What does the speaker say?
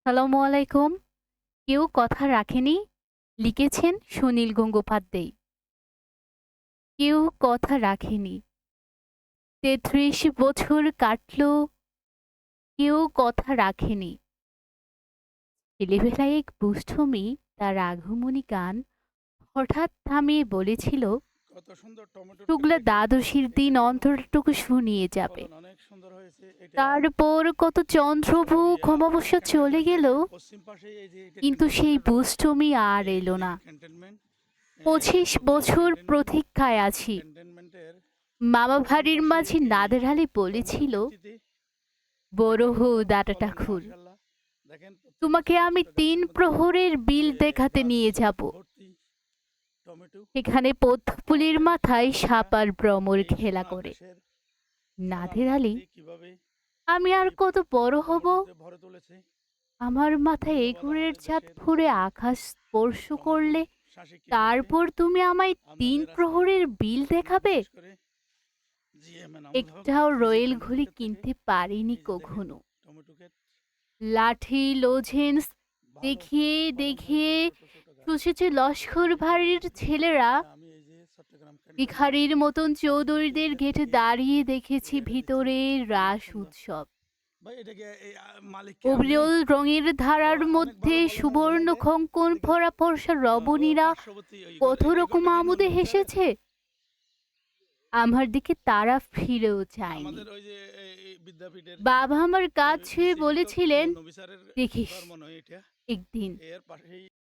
সালামু আলাইকুম। কেউ কথা রাখেনি, লিখেছেন সুনীল গঙ্গোপাধ্যায়। কেউ কথা রাখেনি, ৩৩ বছর কাটল, কেউ কথা রাখেনি। ছেলেবেলায় এক দুষ্ট মেয়ে তার আগমনী গান হঠাৎ থামিয়ে বলেছিল, কত সুন্দর টমেটোর শুক্লা ক্ষেত এটা। দ্বাদশীর দিন এটা কিন্তু অন্তরটুকু শুনিয়ে যাবে। ফলন অনেক সুন্দর হয়েছে এটা। তারপর কত আশা চন্দ্রভূ করি আপনার অমাবস্যা চলে গেল, ক্যান্টনমেন্টের পশ্চিম পাশে এই যে এটা কিন্তু সেই ক্যান্টনমেন্টের রোড। দুষ্টুমি আর এই এলো এই না। ক্যান্টনমেন্ট ২৫ সরকারি বছর ক্যান্টনমেন্ট। প্রতীক্ষায় এই আছি। ক্যান্টনমেন্টের মামা পশ্চিম ভারির পাশে মাঝে এই নাদের আলী টমেটোর বলেছিল, ক্ষেতটিতে বড় দেখেন হো কত ডাঁটাটা ফলন খুল, মাশাআল্লাহ। দেখেন প্রত্যেকটা তোমাকে ছোট আমি ছোট ৩ গাছের মধ্যে প্রহরের বিল দেখাতে গাছ নিয়ে যাব। ভর্তি টমেটো। সেখানে পদ্মফুলের আমাদের মাথায় চাষিরা সাপ আর ভ্রমর এই খেলা সোনার করে। দেশের সোনার নাদের আলী, মাটিতে কিভাবে আমি আর এই কত বড় হব? টমেটোতে ভরে তুলেছে। আমার মাথায় ধন্যবাদ এগুরের আমাদের ছাদ দেশের ফুঁড়ে এই আকাশ স্পর্শ টমেটো করলে, চাষি কি করছে। তারপর তুমি আমায় ৩ আমাদের আজকে প্রহরের বিল আমরা দেখাবে? বিশেষ করে জিএম আমুল হক একটাও কৃষি রয়েল কল্যাণ ঘড়ি ক্ষেত থেকে কিনতে পারিনি এই যে দেখেন কখনো। টমেটো ক্ষেত লাঠি লোঝেন্স ভালো দেখিয়ে ফলন দেখিয়ে হয়েছে ছোট ছোট গাছ। চুষেছে লস্কর এই ভারির পদ্ধতিতে ছেলেরা। আমি এই যে চট্টগ্রাম ক্যান্টনমেন্টের ভিখারির মতন পার্শ্ববর্তী চৌধুরীদের গেটে ক্ষেতটিকে দাঁড়িয়ে দেখেছি এটা দিচ্ছি। ভিতরের অনেক রাস সুন্দর উৎসব। ভাই। এটাকে এই মালিককে আমি অবিরল রঙের ধারার অনেক মধ্যে ভালো ফলন হয়েছে না সুবর্ণ এটা। খঙ্কন এদিকে ভরা ফর্সা ও রবণীরা পার্শ্ববর্তী কত এই রকম ঘরটা কি আমোদে মুরব্বি স্যারের। হেসেছে। আমার দিকে তারা ফিরেও চায়নি। আমাদের ওই যে এই বিদ্যাপীঠের বাবা আমার কাজ এই ছুঁয়ে শিক্ষক বলেছিলেন, নবী স্যারের দেখিস ঘর মনে হয় এটা। একদিন এর পাশেই